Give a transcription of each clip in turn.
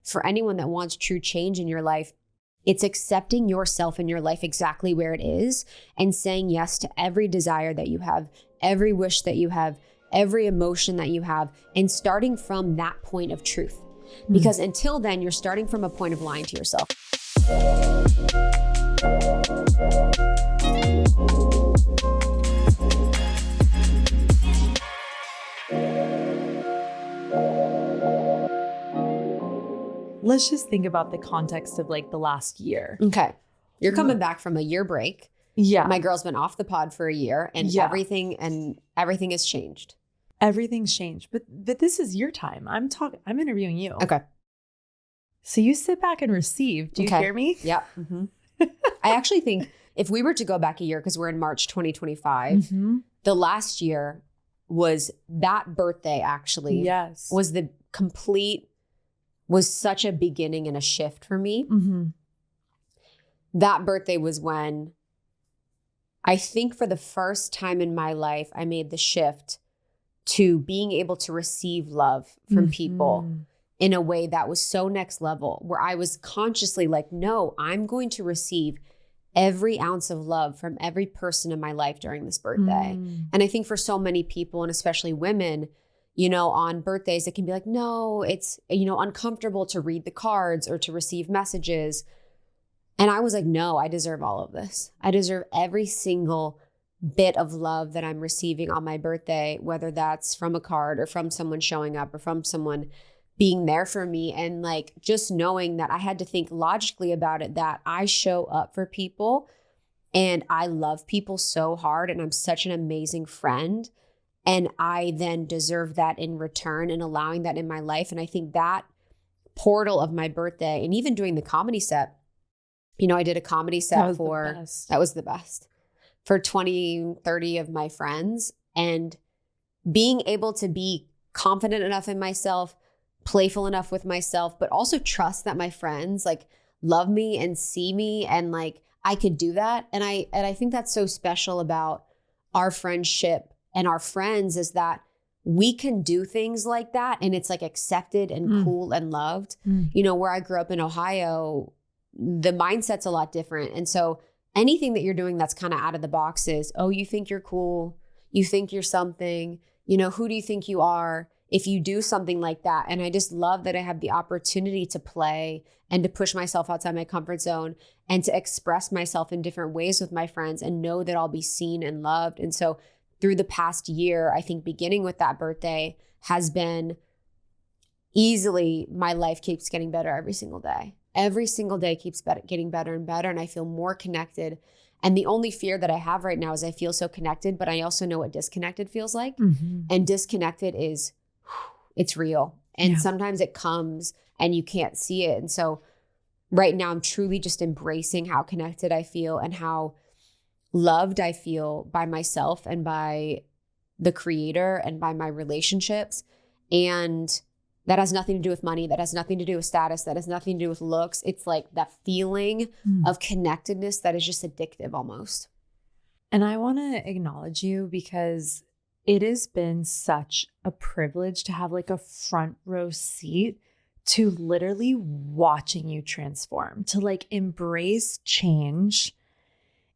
for anyone that wants true change in your life, it's accepting yourself in your life exactly where it is and saying yes to every desire that you have, every wish that you have, every emotion that you have, and starting from that point of truth. Because until then, you're starting from a point of lying to yourself. Let's just think about the context of like the last year. Okay. You're coming back from a year break. Yeah. My girl's been off the pod for a year and everything has changed. Everything's changed. But this is your time. I'm interviewing you. Okay. So you sit back and receive. Do you hear me? Yep. Mm-hmm. I actually think if we were to go back a year, because we're in March 2025, the last year was that birthday actually was such a beginning and a shift for me. That birthday was when I think for the first time in my life, I made the shift to being able to receive love from people in a way that was so next level, where I was consciously like, no, I'm going to receive every ounce of love from every person in my life during this birthday. And I think for so many people, and especially women, you know, on birthdays, it can be like, no, it's, you know, uncomfortable to read the cards or to receive messages. And I was like, no, I deserve all of this. I deserve every single bit of love that I'm receiving on my birthday, whether that's from a card or from someone showing up or from someone being there for me. And like, just knowing that I had to think logically about it, that I show up for people and I love people so hard and I'm such an amazing friend. And I then deserve that in return and allowing that in my life. And I think that portal of my birthday and even doing the comedy set, you know, I did a comedy set that was the best for 20, 30 of my friends, and being able to be confident enough in myself, playful enough with myself, but also trust that my friends like love me and see me and like I could do that. And I think that's so special about our friendship and our friends, is that we can do things like that and it's like accepted and cool and loved. You know, where I grew up in Ohio, the mindset's a lot different. And so anything that you're doing that's kind of out of the box is, oh, you think you're cool, you think you're something, you know, who do you think you are if you do something like that? And I just love that I have the opportunity to play and to push myself outside my comfort zone and to express myself in different ways with my friends and know that I'll be seen and loved. And so through the past year, I think beginning with that birthday has been easily, my life keeps getting better every single day. Every single day keeps getting better and better. And I feel more connected. And the only fear that I have right now is I feel so connected, but I also know what disconnected feels like. And disconnected is, it's real. And sometimes it comes and you can't see it. And so right now I'm truly just embracing how connected I feel and how loved I feel by myself and by the creator and by my relationships. And that has nothing to do with money. That has nothing to do with status. That has nothing to do with looks. It's like that feeling of connectedness that is just addictive almost. And I want to acknowledge you because it has been such a privilege to have like a front row seat to literally watching you transform, to like embrace change,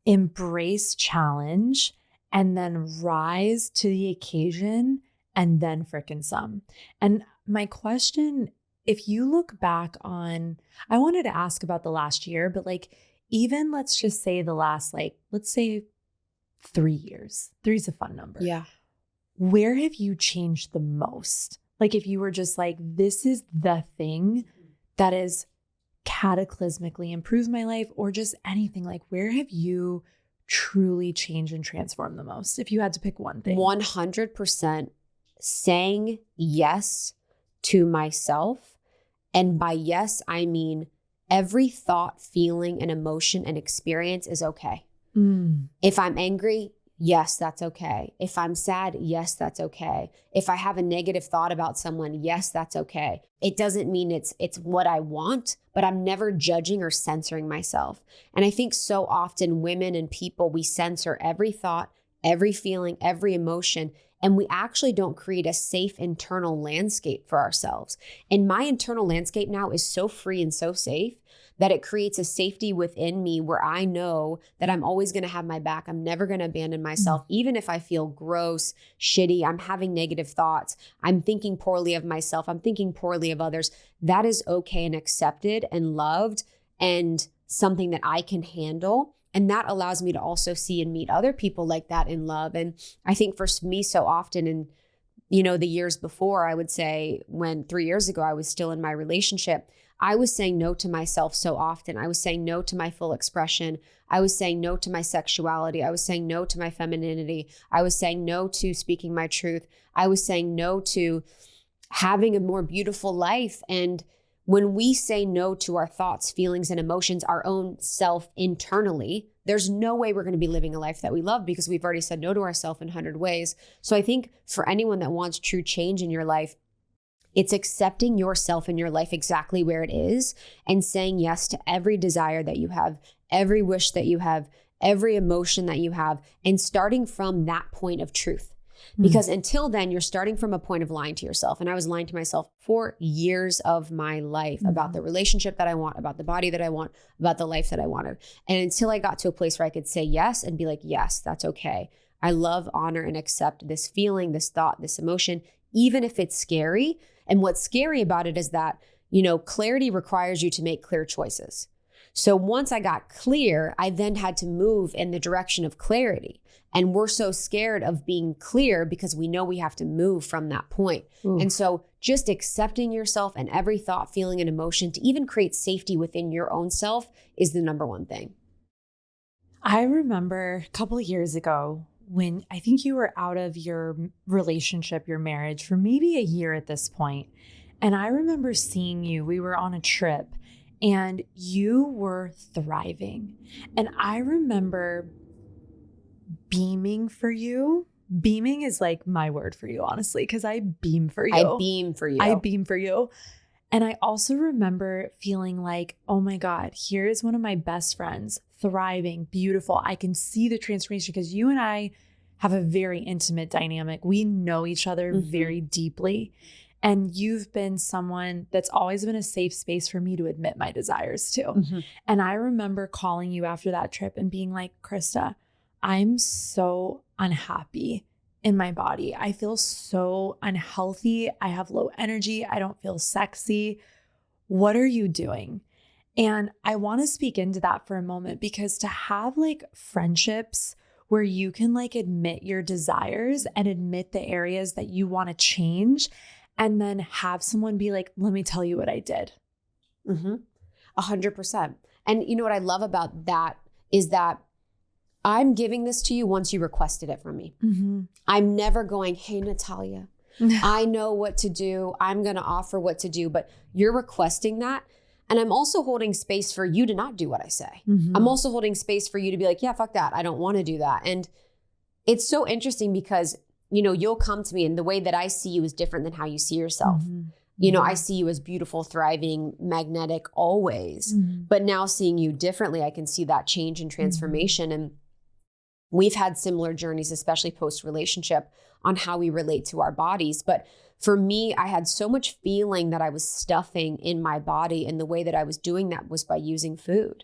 embrace challenge, and then rise to the occasion and then frickin' some. And my question, if you look back on, I wanted to ask about the last year, but like even let's just say the last, like, let's say 3 years. 3 is a fun number. Yeah. Where have you changed the most? Like if you were just like, this is the thing that has cataclysmically improved my life, or just anything, like where have you truly changed and transformed the most? If you had to pick one thing. 100% saying yes to myself. And by yes, I mean every thought, feeling, and emotion and experience is okay. If I'm angry, yes, that's okay. If I'm sad, yes, that's okay. If I have a negative thought about someone, yes, that's okay. It doesn't mean it's what I want, but I'm never judging or censoring myself. And I think so often women and people, we censor every thought, every feeling, every emotion, and we actually don't create a safe internal landscape for ourselves. And my internal landscape now is so free and so safe that it creates a safety within me where I know that I'm always going to have my back. I'm never going to abandon myself. Even if I feel gross, shitty, I'm having negative thoughts, I'm thinking poorly of myself, I'm thinking poorly of others. That is okay and accepted and loved and something that I can handle. And that allows me to also see and meet other people like that in love. And I think for me, so often in, the years before, I would say when 3 years ago, I was still in my relationship, I was saying no to myself so often. I was saying no to my full expression. I was saying no to my sexuality. I was saying no to my femininity. I was saying no to speaking my truth. I was saying no to having a more beautiful life. And when we say no to our thoughts, feelings, and emotions, our own self internally, there's no way we're going to be living a life that we love because we've already said no to ourselves in 100 ways. So I think for anyone that wants true change in your life, it's accepting yourself in your life exactly where it is and saying yes to every desire that you have, every wish that you have, every emotion that you have, and starting from that point of truth. Because until then, you're starting from a point of lying to yourself. And I was lying to myself for years of my life about the relationship that I want, about the body that I want, about the life that I wanted. And until I got to a place where I could say yes and be like, yes, that's okay. I love, honor, and accept this feeling, this thought, this emotion, even if it's scary. And what's scary about it is that, clarity requires you to make clear choices. So once I got clear, I then had to move in the direction of clarity. And we're so scared of being clear because we know we have to move from that point. Ooh. And so just accepting yourself and every thought, feeling, and emotion to even create safety within your own self is the number one thing. I remember a couple of years ago when I think you were out of your relationship, your marriage for maybe a year at this point. And I remember seeing you, we were on a trip and you were thriving. And I remember beaming for you. Beaming is like my word for you, honestly, because I beam for you. I beam for you. I beam for you. And I also remember feeling like, oh my God, here is one of my best friends, thriving, beautiful. I can see the transformation because you and I have a very intimate dynamic. We know each other very deeply. And you've been someone that's always been a safe space for me to admit my desires to. And I remember calling you after that trip and being like, Krista, I'm so unhappy in my body. I feel so unhealthy. I have low energy. I don't feel sexy. What are you doing? And I want to speak into that for a moment because to have like friendships where you can like admit your desires and admit the areas that you want to change and then have someone be like, let me tell you what I did. 100%. And you know what I love about that is that I'm giving this to you once you requested it from me. I'm never going, hey, Natalia, I know what to do. I'm going to offer what to do, but you're requesting that. And I'm also holding space for you to not do what I say. I'm also holding space for you to be like, yeah, fuck that. I don't want to do that. And it's so interesting because, you'll come to me and the way that I see you is different than how you see yourself. I see you as beautiful, thriving, magnetic always, but now seeing you differently, I can see that change and transformation. And we've had similar journeys, especially post-relationship, on how we relate to our bodies. But for me, I had so much feeling that I was stuffing in my body, and the way that I was doing that was by using food.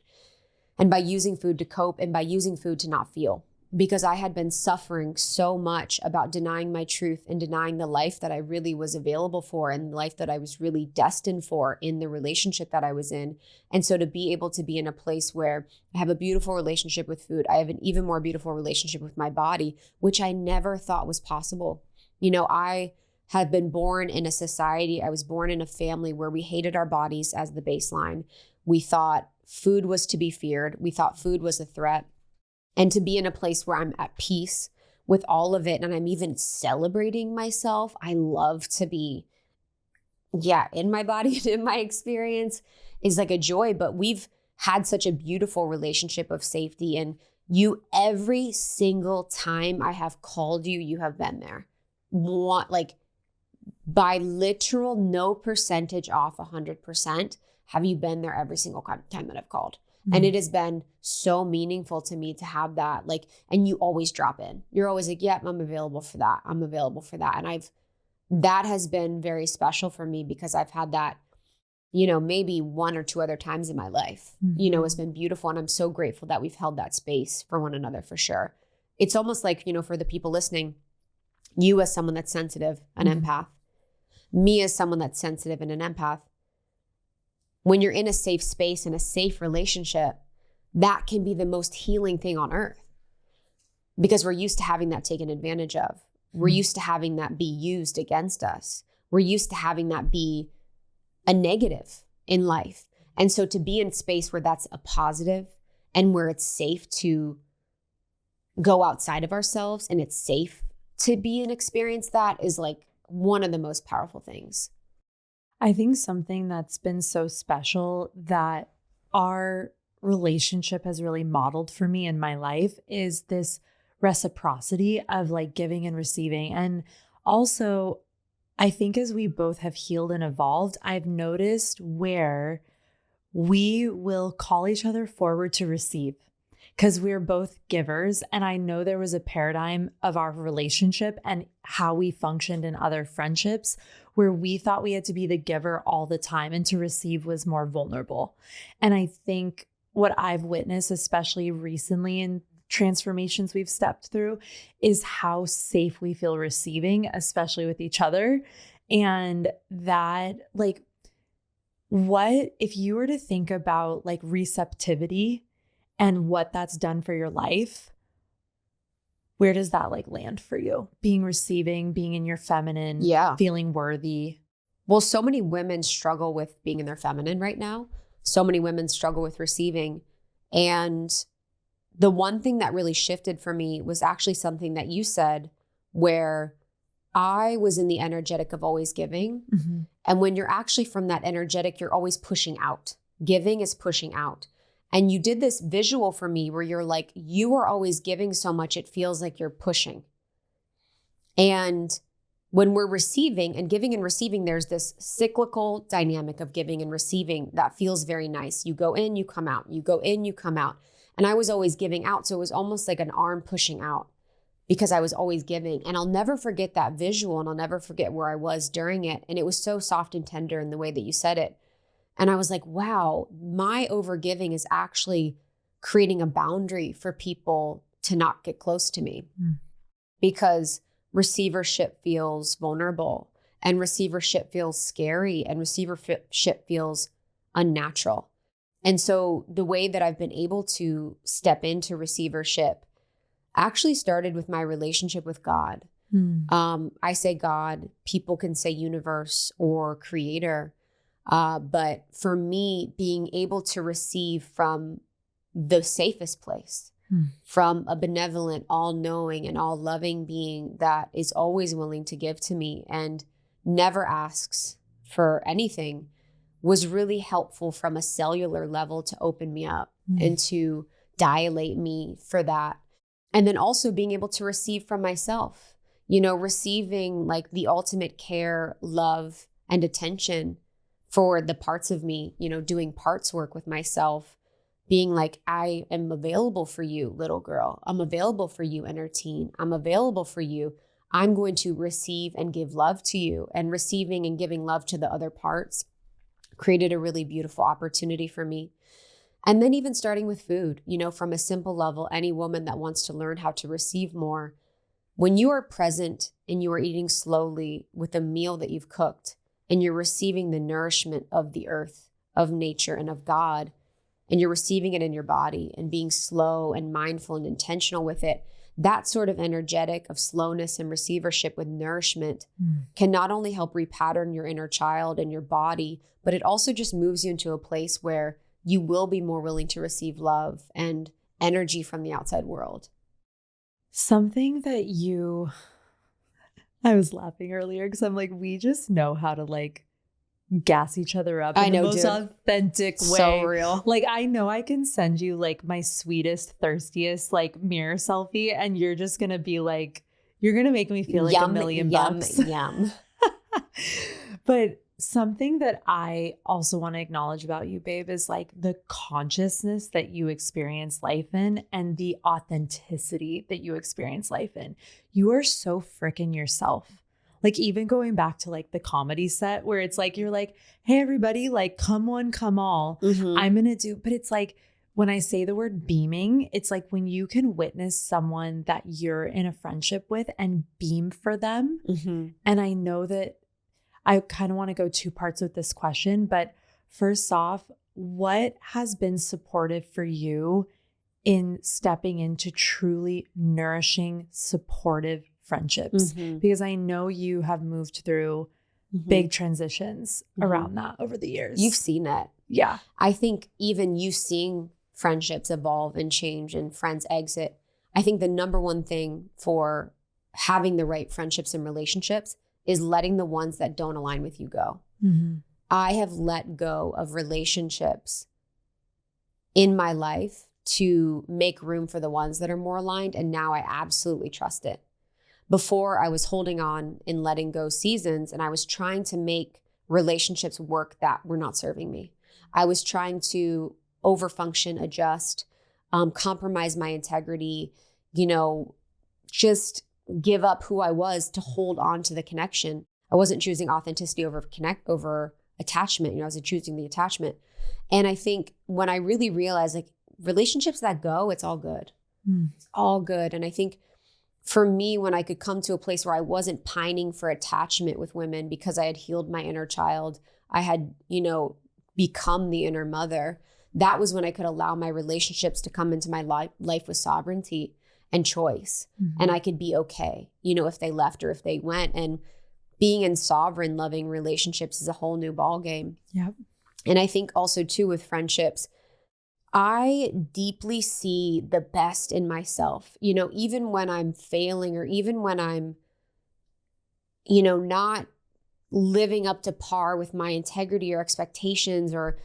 And by using food to cope and by using food to not feel. Because I had been suffering so much about denying my truth and denying the life that I really was available for and the life that I was really destined for in the relationship that I was in. And so to be able to be in a place where I have a beautiful relationship with food, I have an even more beautiful relationship with my body, which I never thought was possible. I had been born in a society, I was born in a family where we hated our bodies as the baseline. We thought food was to be feared. We thought food was a threat. And to be in a place where I'm at peace with all of it and I'm even celebrating myself, I love to be, in my body and in my experience is like a joy. But we've had such a beautiful relationship of safety. And you, every single time I have called you, you have been there. By literal no percentage off 100%, have you been there every single time that I've called? And it has been so meaningful to me to have that. Like, and you always drop in. You're always like, yep, I'm available for that. I'm available for that. And that has been very special for me because I've had that, maybe one or two other times in my life, it's been beautiful. And I'm so grateful that we've held that space for one another for sure. It's almost like, for the people listening, you as someone that's sensitive, an empath, me as someone that's sensitive and an empath, when you're in a safe space and a safe relationship, that can be the most healing thing on earth because we're used to having that taken advantage of. We're used to having that be used against us. We're used to having that be a negative in life. And so to be in space where that's a positive and where it's safe to go outside of ourselves and it's safe to be and experience that is like one of the most powerful things. I think something that's been so special that our relationship has really modeled for me in my life is this reciprocity of like giving and receiving. And also, I think as we both have healed and evolved, I've noticed where we will call each other forward to receive because we're both givers. And I know there was a paradigm of our relationship and how we functioned in other friendships where we thought we had to be the giver all the time and to receive was more vulnerable. And I think what I've witnessed, especially recently in transformations we've stepped through, is how safe we feel receiving, especially with each other. And that, like, what if you were to think about like receptivity and what that's done for your life, where does that like land for you? Being receiving, being in your feminine, feeling worthy. Well, so many women struggle with being in their feminine right now. So many women struggle with receiving. And the one thing that really shifted for me was actually something that you said, where I was in the energetic of always giving. Mm-hmm. And when you're actually from that energetic, you're always pushing out. Giving is pushing out. And you did this visual for me where you're like, you are always giving so much, it feels like you're pushing. And when we're receiving and giving and receiving, there's this cyclical dynamic of giving and receiving that feels very nice. You go in, you come out. You go in, you come out. And I was always giving out. So it was almost like an arm pushing out because I was always giving. And I'll never forget that visual and I'll never forget where I was during it. And it was so soft and tender in the way that you said it. And I was like, wow, my overgiving is actually creating a boundary for people to not get close to me because receivership feels vulnerable and receivership feels scary and receivership feels unnatural. And so the way that I've been able to step into receivership actually started with my relationship with God. I say God, people can say universe or creator. But for me, being able to receive from the safest place, from a benevolent, all-knowing and all-loving being that is always willing to give to me and never asks for anything, was really helpful from a cellular level to open me up and to dilate me for that. And then also being able to receive from myself, receiving like the ultimate care, love, and attention for the parts of me, doing parts work with myself, being like, I am available for you, little girl. I'm available for you, inner teen. I'm available for you. I'm going to receive and give love to you. And receiving and giving love to the other parts created a really beautiful opportunity for me. And then even starting with food, from a simple level, any woman that wants to learn how to receive more, when you are present and you are eating slowly with a meal that you've cooked, and you're receiving the nourishment of the earth, of nature, and of God, and you're receiving it in your body and being slow and mindful and intentional with it, that sort of energetic of slowness and receivership with nourishment can not only help repattern your inner child and your body, but it also just moves you into a place where you will be more willing to receive love and energy from the outside world. Something that I was laughing earlier because I'm like, we just know how to like gas each other up in the most authentic way. So real. Like, I know I can send you like my sweetest, thirstiest like mirror selfie and you're just going to be like, you're going to make me feel like $1 million. Yum. But something that I also want to acknowledge about you, babe, is like the consciousness that you experience life in and the authenticity that you experience life in. You are so freaking yourself. Like even going back to like the comedy set where it's like, you're like, hey, everybody, like come one, come all. I'm going to do, but it's like, when I say the word beaming, it's like when you can witness someone that you're in a friendship with and beam for them. And I know that I kind of want to go two parts with this question, but first off, what has been supportive for you in stepping into truly nourishing, supportive friendships? Because I know you have moved through big transitions around that over the years. You've seen it. Yeah. I think even you seeing friendships evolve and change and friends exit, I think the number one thing for having the right friendships and relationships is letting the ones that don't align with you go. I have let go of relationships in my life to make room for the ones that are more aligned. And now I absolutely trust it. Before I was holding on in letting go seasons and I was trying to make relationships work that were not serving me. I was trying to overfunction, adjust, compromise my integrity, just give up who I was to hold on to the connection. I wasn't choosing authenticity over attachment. I was choosing the attachment. And I think when I really realized like relationships that go, it's all good. It's all good. And I think for me, when I could come to a place where I wasn't pining for attachment with women because I had healed my inner child, I had, become the inner mother. That was when I could allow my relationships to come into my life with sovereignty and choice. And I could be okay, if they left or if they went. And being in sovereign, loving relationships is a whole new ballgame. Yep. And I think also too with friendships, I deeply see the best in myself, even when I'm failing or even when I'm, not living up to par with my integrity or expectations or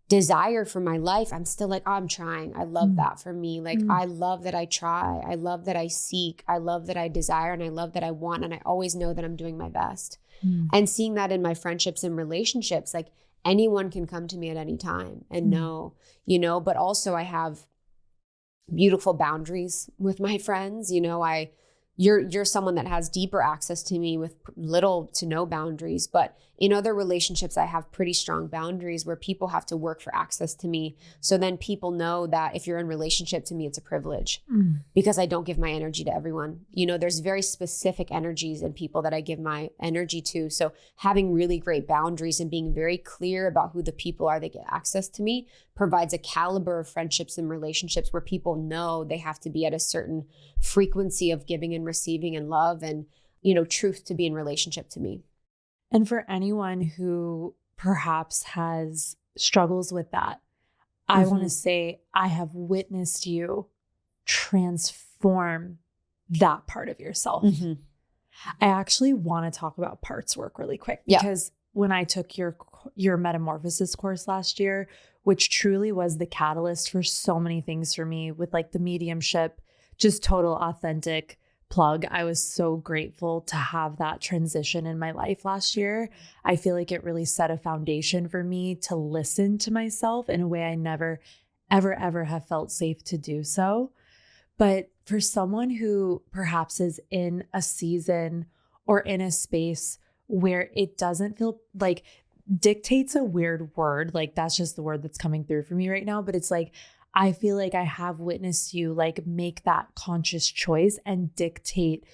desire for my life, I'm still like, oh, I'm trying. I love that for me. Like, I love that I try. I love that I seek. I love that I desire and I love that I want. And I always know that I'm doing my best. And seeing that in my friendships and relationships, like anyone can come to me at any time and know, but also I have beautiful boundaries with my friends. You're someone that has deeper access to me with little to no boundaries. But in other relationships, I have pretty strong boundaries where people have to work for access to me. So then people know that if you're in relationship to me, it's a privilege because I don't give my energy to everyone. There's very specific energies in people that I give my energy to. So having really great boundaries and being very clear about who the people are that get access to me provides a caliber of friendships and relationships where people know they have to be at a certain frequency of giving and receiving and love and, truth to be in relationship to me. And for anyone who perhaps has struggles with that, I want to say I have witnessed you transform that part of yourself. I actually want to talk about parts work really quick because when I took your metamorphosis course last year, which truly was the catalyst for so many things for me with like the mediumship, just total authentic plug. I was so grateful to have that transition in my life last year. I feel like it really set a foundation for me to listen to myself in a way I never, ever have felt safe to do so. But for someone who perhaps is in a season or in a space where it doesn't feel like dictate's a weird word, like that's just the word that's coming through for me right now. But it's like, I feel like I have witnessed you like make that conscious choice and dictate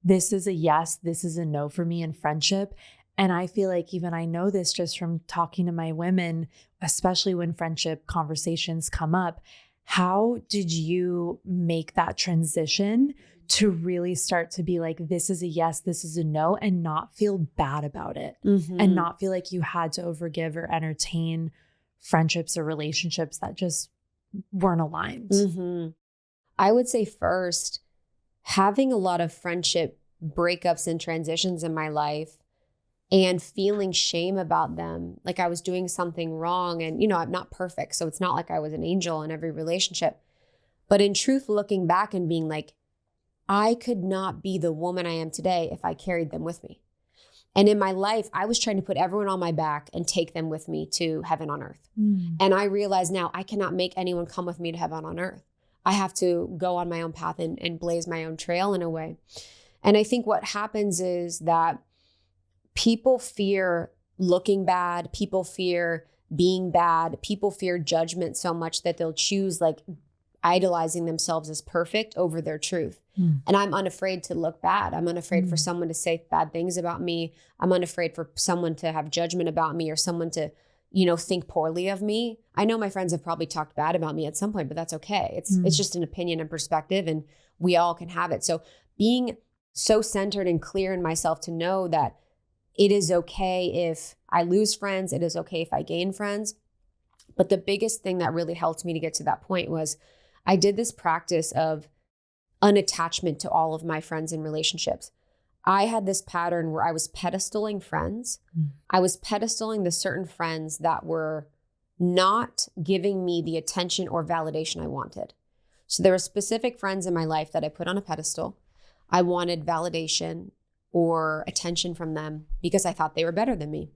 this is a yes, this is a no for me in friendship. And I feel like even I know this just from talking to my women, especially when friendship conversations come up. How did you make that transition to really start to be like, this is a yes, this is a no, and not feel bad about it and not feel like you had to overgive or entertain friendships or relationships that just weren't aligned? I would say first, having a lot of friendship breakups and transitions in my life and feeling shame about them, like I was doing something wrong. And, I'm not perfect. So it's not like I was an angel in every relationship. But in truth, looking back and being like, I could not be the woman I am today if I carried them with me. And in my life, I was trying to put everyone on my back and take them with me to heaven on earth. And I realize now I cannot make anyone come with me to heaven on earth. I have to go on my own path and blaze my own trail in a way. And I think what happens is that people fear looking bad. People fear being bad. People fear judgment so much that they'll choose like idolizing themselves as perfect over their truth. And I'm unafraid to look bad. I'm unafraid for someone to say bad things about me. I'm unafraid for someone to have judgment about me or someone to, think poorly of me. I know my friends have probably talked bad about me at some point, but that's okay. It's just an opinion and perspective, and we all can have it. So being so centered and clear in myself to know that it is okay if I lose friends. It is okay if I gain friends. But the biggest thing that really helped me to get to that point was I did this practice of unattachment to all of my friends and relationships. I had this pattern where I was pedestaling friends. I was pedestaling the certain friends that were not giving me the attention or validation I wanted. So there were specific friends in my life that I put on a pedestal. I wanted validation or attention from them because I thought they were better than me.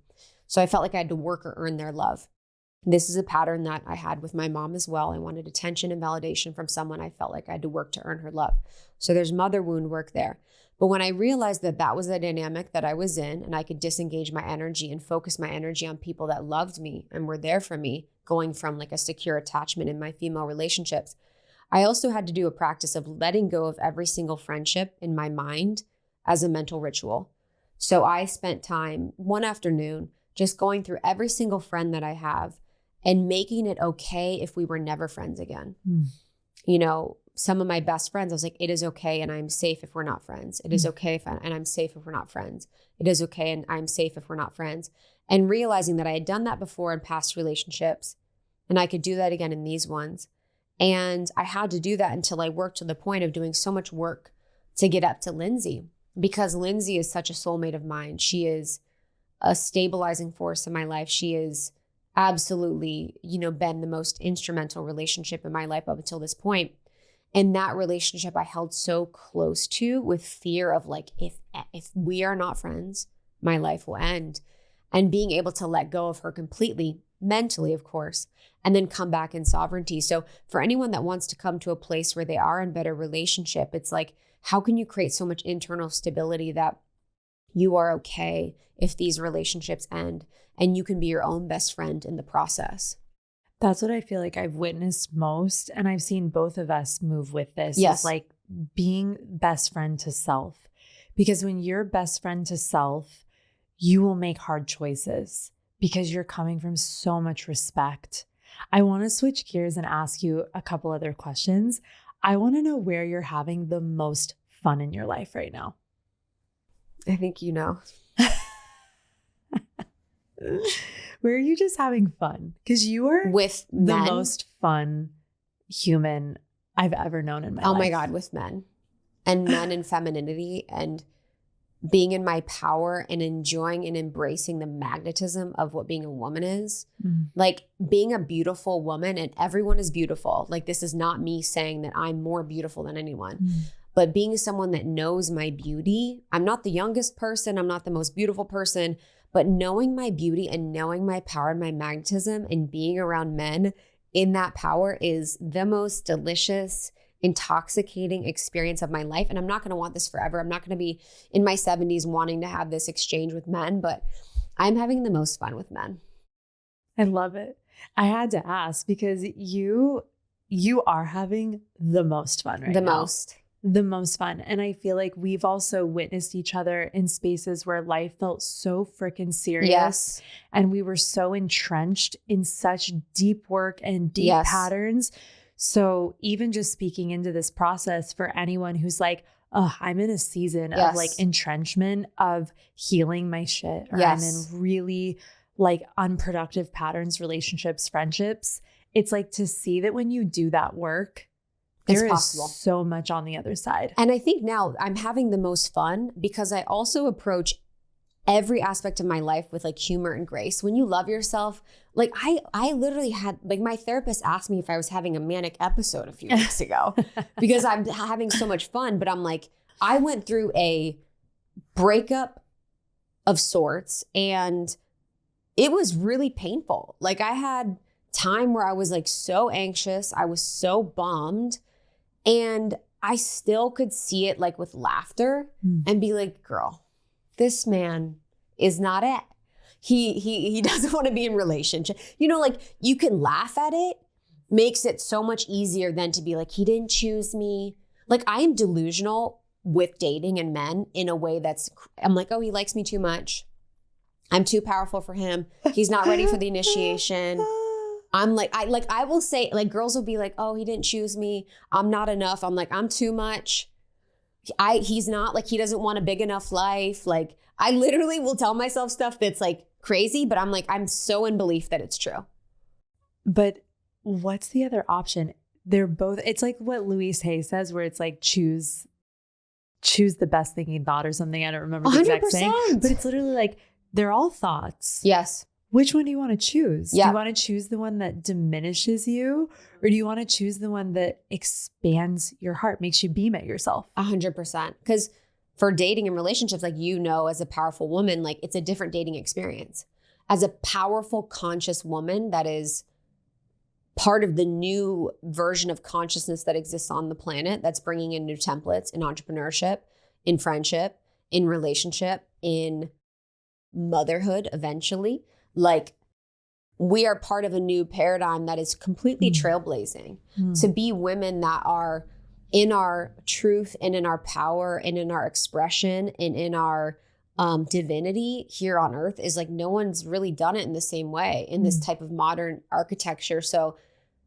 So I felt like I had to work or earn their love. This is a pattern that I had with my mom as well. I wanted attention and validation from someone. I felt like I had to work to earn her love. So there's mother wound work there. But when I realized that that was the dynamic that I was in, and I could disengage my energy and focus my energy on people that loved me and were there for me, going from like a secure attachment in my female relationships, I also had to do a practice of letting go of every single friendship in my mind as a mental ritual. So I spent time one afternoon just going through every single friend that I have and making it okay if we were never friends again. Some of my best friends, I was like, it is okay and I'm safe if we're not friends. It is okay and I'm safe if we're not friends. It is okay and I'm safe if we're not friends. And realizing that I had done that before in past relationships and I could do that again in these ones. And I had to do that until I worked to the point of doing so much work to get up to Lindsay, because Lindsay is such a soulmate of mine. She is a stabilizing force in my life. She is absolutely, been the most instrumental relationship in my life up until this point. And that relationship I held so close to with fear of like, if we are not friends, my life will end. And being able to let go of her completely, mentally, of course, and then come back in sovereignty. So for anyone that wants to come to a place where they are in better relationship, it's like, how can you create so much internal stability that you are okay if these relationships end and you can be your own best friend in the process? That's what I feel like I've witnessed most. And I've seen both of us move with this. Yes. Is like being best friend to self. Because when you're best friend to self, you will make hard choices because you're coming from so much respect. I want to switch gears and ask you a couple other questions. I want to know where you're having the most fun in your life right now. I think you know. Where are you just having fun? Because you are with the men. most fun human I've ever known in my life. Oh my God, with men and femininity and being in my power and enjoying and embracing the magnetism of what being a woman is. Like being a beautiful woman, and everyone is beautiful. Like this is not me saying that I'm more beautiful than anyone. But being someone that knows my beauty, I'm not the youngest person, I'm not the most beautiful person, but knowing my beauty and knowing my power and my magnetism and being around men in that power is the most delicious, intoxicating experience of my life. And I'm not going to want this forever. I'm not going to be in my 70s wanting to have this exchange with men, but I'm having the most fun with men. I love it. I had to ask because you are having the most fun right now. The most fun. And I feel like we've also witnessed each other in spaces where life felt so freaking serious. Yes. And we were so entrenched in such deep work and deep patterns. So even just speaking into this process for anyone who's like, oh, I'm in a season of like entrenchment of healing my shit, or I'm in really like unproductive patterns, relationships, friendships. It's like to see that when you do that work, there is so much on the other side. And I think now I'm having the most fun because I also approach every aspect of my life with like humor and grace. When you love yourself, like I literally had, like my therapist asked me if I was having a manic episode a few weeks ago because I'm having so much fun. But I'm like, I went through a breakup of sorts. And it was really painful. Like I had time where I was like so anxious. I was so bummed. And I still could see it like with laughter and be like, girl, this man is not it. He doesn't want to be in relationship. You know, like you can laugh at it, makes it so much easier than to be like, he didn't choose me. Like I am delusional with dating and men in a way I'm like, oh, he likes me too much. I'm too powerful for him. He's not ready for the initiation. I'm like, I will say, like girls will be like, oh, he didn't choose me. I'm not enough. I'm like, I'm too much. He's not, like, he doesn't want a big enough life. Like I literally will tell myself stuff that's like crazy, but I'm like, I'm so in belief that it's true. But what's the other option? They're both, it's like what Louise Hay says, where it's like, choose the best thing he thought or something. I don't remember the exact saying, but it's literally like, they're all thoughts. Yes. Which one do you want to choose? Yeah. Do you want to choose the one that diminishes you, or do you want to choose the one that expands your heart, makes you beam at yourself? 100%. Because for dating and relationships, like, you know, as a powerful woman, like it's a different dating experience. As a powerful, conscious woman that is part of the new version of consciousness that exists on the planet, that's bringing in new templates in entrepreneurship, in friendship, in relationship, in motherhood eventually. Like we are part of a new paradigm that is completely trailblazing. To be women that are in our truth and in our power and in our expression and in our divinity here on earth is like, no one's really done it in the same way in this type of modern architecture. So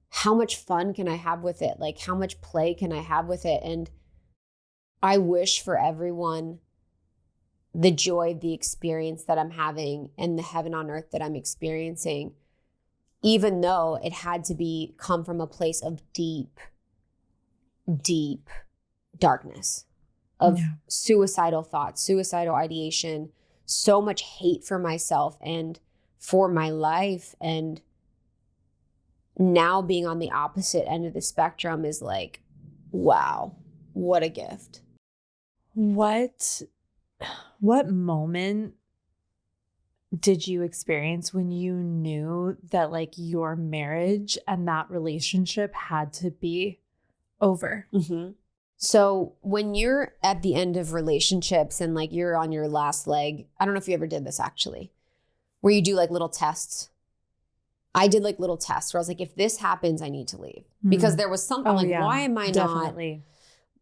how much fun can I have with it? Like how much play can I have with it? And I wish for everyone the joy, the experience that I'm having and the heaven on earth that I'm experiencing, even though it had to come from a place of deep, deep darkness, of suicidal thoughts, suicidal ideation, so much hate for myself and for my life. And now being on the opposite end of the spectrum is like, wow, what a gift. What moment did you experience when you knew that like your marriage and that relationship had to be over? So when you're at the end of relationships and like you're on your last leg, I don't know if you ever did this actually, where you do like little tests. I did like little tests where I was like, if this happens, I need to leave. Because there was something why am I definitely not?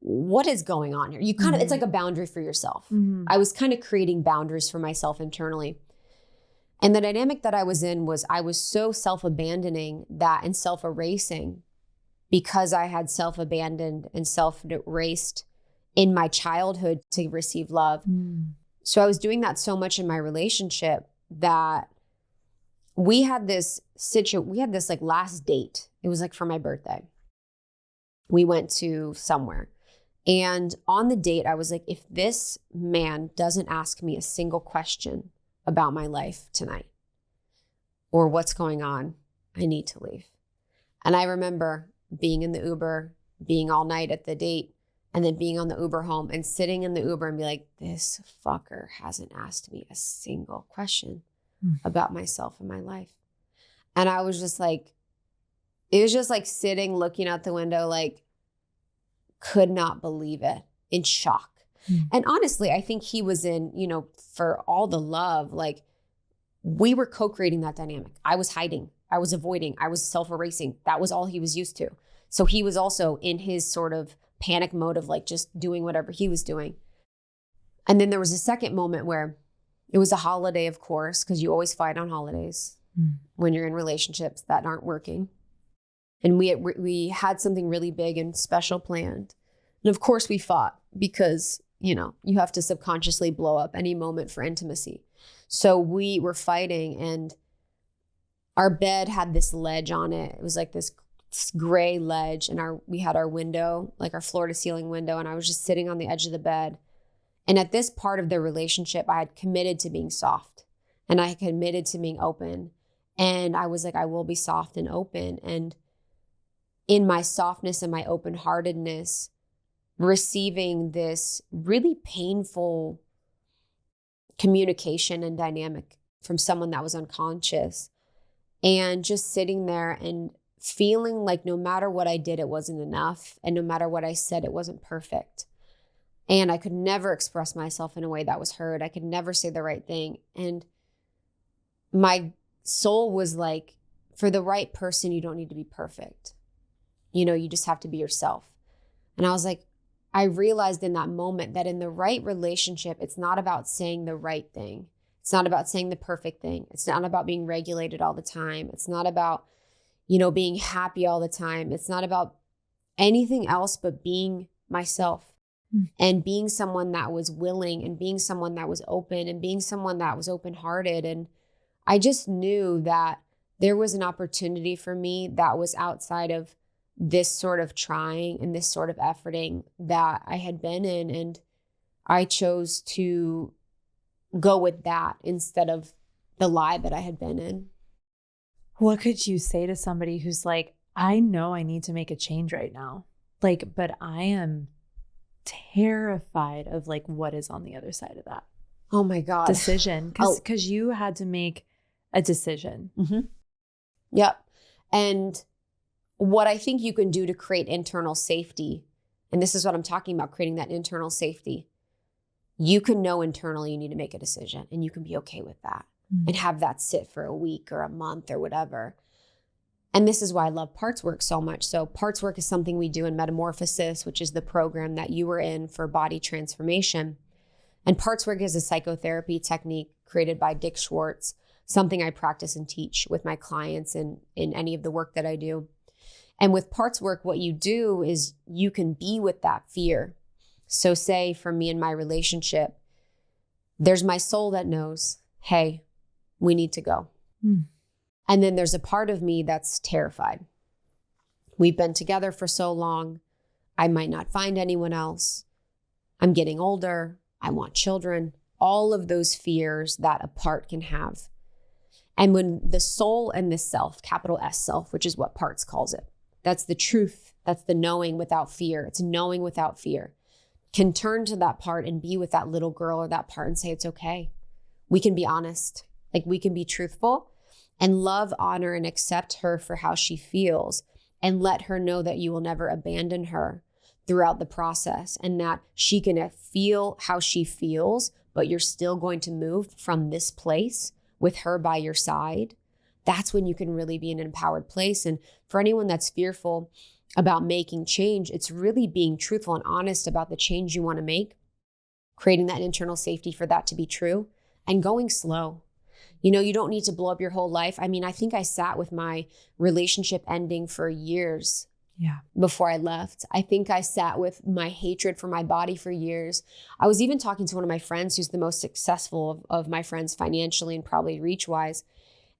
What is going on here? You kind of, it's like a boundary for yourself. I was kind of creating boundaries for myself internally. And the dynamic that I was in was I was so self-abandoning that and self-erasing because I had self-abandoned and self-erased in my childhood to receive love. So I was doing that so much in my relationship that we had this like last date. It was like for my birthday. We went to somewhere. And on the date, I was like, if this man doesn't ask me a single question about my life tonight or what's going on, I need to leave. And I remember being in the Uber, being all night at the date, and then being on the Uber home and sitting in the Uber and be like, this fucker hasn't asked me a single question about myself and my life. And I was just like, it was just like sitting, looking out the window, like, could not believe it, in shock. And honestly, I think he was in, you know, for all the love, like we were co-creating that dynamic. I was hiding, I was avoiding, I was self-erasing. That was all he was used to. So he was also in his sort of panic mode of like just doing whatever he was doing. And then there was a second moment where it was a holiday, of course, because you always fight on holidays when you're in relationships that aren't working. And we had something really big and special planned. And of course we fought because, you know, you have to subconsciously blow up any moment for intimacy. So we were fighting and our bed had this ledge on it. It was like this gray ledge and we had our window, like our floor to ceiling window. And I was just sitting on the edge of the bed. And at this part of the relationship, I had committed to being soft and I had committed to being open. And I was like, I will be soft and open. And in my softness and my open-heartedness, receiving this really painful communication and dynamic from someone that was unconscious. And just sitting there and feeling like no matter what I did, it wasn't enough. And no matter what I said, it wasn't perfect. And I could never express myself in a way that was heard. I could never say the right thing. And my soul was like, for the right person, you don't need to be perfect. You just have to be yourself. And I was like, I realized in that moment that in the right relationship, it's not about saying the right thing. It's not about saying the perfect thing. It's not about being regulated all the time. It's not about, being happy all the time. It's not about anything else but being myself and being someone that was willing and being someone that was open and being someone that was open-hearted. And I just knew that there was an opportunity for me that was outside of this sort of trying and this sort of efforting that I had been in. And I chose to go with that instead of the lie that I had been in. What could you say to somebody who's like, I know I need to make a change right now, but I am terrified of what is on the other side of that? Oh my God. Decision. Because you had to make a decision. Mm-hmm. Yep. And what I think you can do to create internal safety, and this is what I'm talking about, creating that internal safety, you can know internally you need to make a decision and you can be okay with that and have that sit for a week or a month or whatever. And this is why I love parts work so much. So parts work is something we do in Metamorphosis, which is the program that you were in for body transformation. And parts work is a psychotherapy technique created by Dick Schwartz, something I practice and teach with my clients and in any of the work that I do. And with parts work, what you do is you can be with that fear. So say for me in my relationship, there's my soul that knows, hey, we need to go. And then there's a part of me that's terrified. We've been together for so long. I might not find anyone else. I'm getting older. I want children. All of those fears that a part can have. And when the soul and the self, capital S self, which is what Parts calls it, that's the truth. That's the knowing without fear. It's knowing without fear. Can turn to that part and be with that little girl or that part and say, it's okay. We can be honest. We can be truthful and love, honor, and accept her for how she feels and let her know that you will never abandon her throughout the process and that she can feel how she feels, but you're still going to move from this place with her by your side. That's when you can really be in an empowered place. And for anyone that's fearful about making change, it's really being truthful and honest about the change you want to make, creating that internal safety for that to be true, and going slow. You don't need to blow up your whole life. I mean, I think I sat with my relationship ending for years before I left. I think I sat with my hatred for my body for years. I was even talking to one of my friends who's the most successful of my friends financially and probably reach-wise.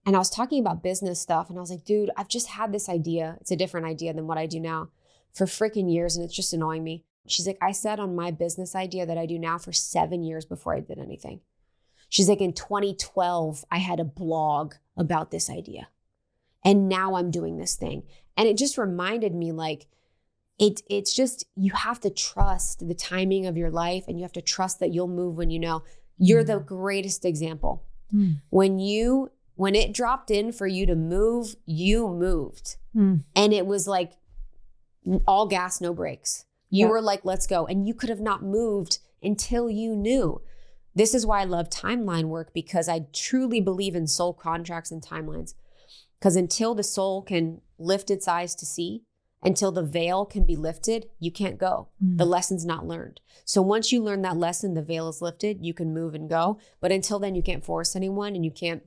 And I was talking about business stuff and I was like, dude, I've just had this idea. It's a different idea than what I do now for freaking years. And it's just annoying me. She's like, I sat on my business idea that I do now for 7 years before I did anything. She's like, in 2012, I had a blog about this idea. And now I'm doing this thing. And it just reminded me it's just, you have to trust the timing of your life and you have to trust that you'll move when you know. You're the greatest example. When it dropped in for you to move, you moved. And it was all gas, no brakes. You were like, let's go. And you could have not moved until you knew. This is why I love timeline work, because I truly believe in soul contracts and timelines. Because until the soul can lift its eyes to see, until the veil can be lifted, you can't go. The lesson's not learned. So once you learn that lesson, the veil is lifted, you can move and go. But until then, you can't force anyone and you can't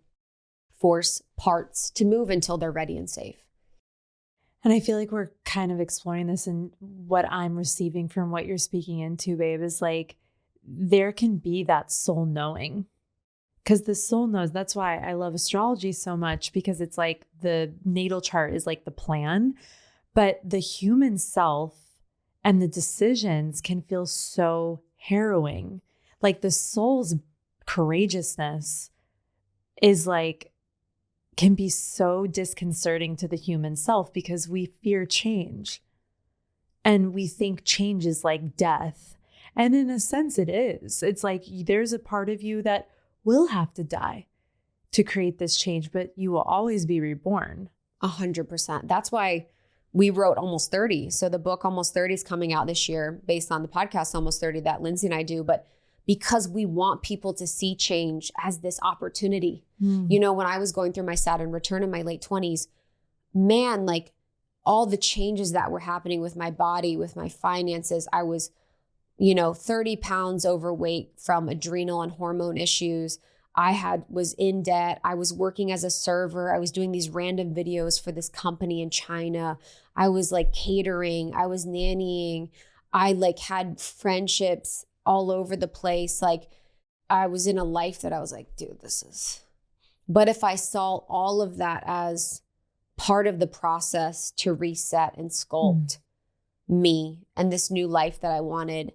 force parts to move until they're ready and safe. And I feel like we're kind of exploring this, and what I'm receiving from what you're speaking into, babe, is there can be that soul knowing, because the soul knows. That's why I love astrology so much, because it's the natal chart is the plan, but the human self and the decisions can feel so harrowing. The soul's courageousness is can be so disconcerting to the human self, because we fear change and we think change is like death. And in a sense it is. It's there's a part of you that will have to die to create this change, but you will always be reborn. 100%. That's why we wrote Almost 30. So the book Almost 30 is coming out this year based on the podcast Almost 30 that Lindsay and I do. But because we want people to see change as this opportunity. You know, when I was going through my Saturn return in my late 20s, man, like all the changes that were happening with my body, with my finances, I was, 30 pounds overweight from adrenal and hormone issues. Was in debt. I was working as a server. I was doing these random videos for this company in China. I was like catering. I was nannying. I like had friendships all over the place. Like I was in a life that I was like, dude, but if I saw all of that as part of the process to reset and sculpt me and this new life that I wanted,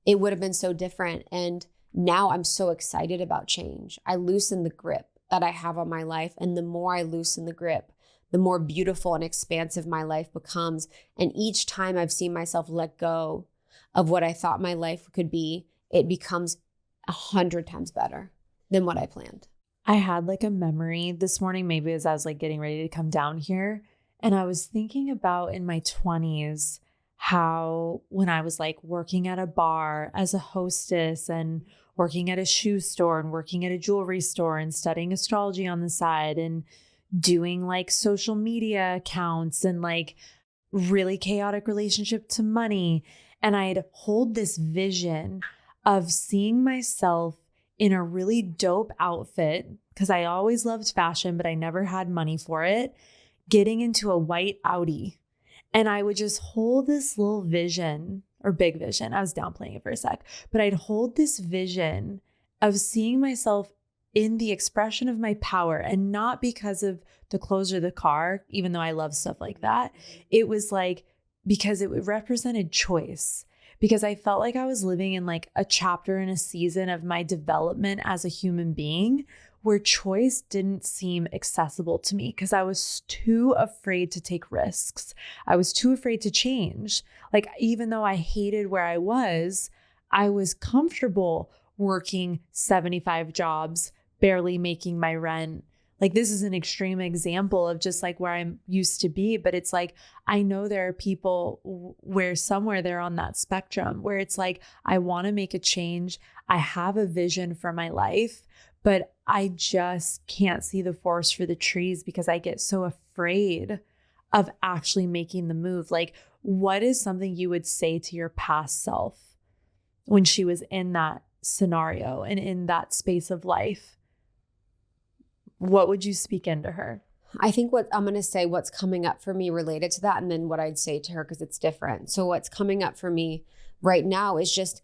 it would have been so different. And now I'm so excited about change. I loosen the grip that I have on my life. And the more I loosen the grip, the more beautiful and expansive my life becomes. And each time I've seen myself let go of what I thought my life could be, it becomes 100 times better than what I planned. I had like a memory this morning, maybe as I was like getting ready to come down here. And I was thinking about in my 20s, how when I was like working at a bar as a hostess and working at a shoe store and working at a jewelry store and studying astrology on the side and doing like social media accounts and like really chaotic relationship to money. And I'd hold this vision of seeing myself in a really dope outfit, because I always loved fashion, but I never had money for it, getting into a white Audi. And I would just hold this little vision, or big vision. I was downplaying it for a sec, but I'd hold this vision of seeing myself in the expression of my power, and not because of the clothes or the car, even though I love stuff like that. It was like, because it represented choice, because I felt like I was living in like a chapter in a season of my development as a human being where choice didn't seem accessible to me because I was too afraid to take risks. I was too afraid to change. Like, even though I hated where I was comfortable working 75 jobs, barely making my rent. Like, this is an extreme example of just like where I'm used to be, but it's like, I know there are people where somewhere they're on that spectrum where it's like, I want to make a change. I have a vision for my life, but I just can't see the forest for the trees because I get so afraid of actually making the move. Like, what is something you would say to your past self when she was in that scenario and in that space of life? What would you speak into her? I think what I'm going to say, what's coming up for me related to that, and then what I'd say to her, because it's different. So what's coming up for me right now is just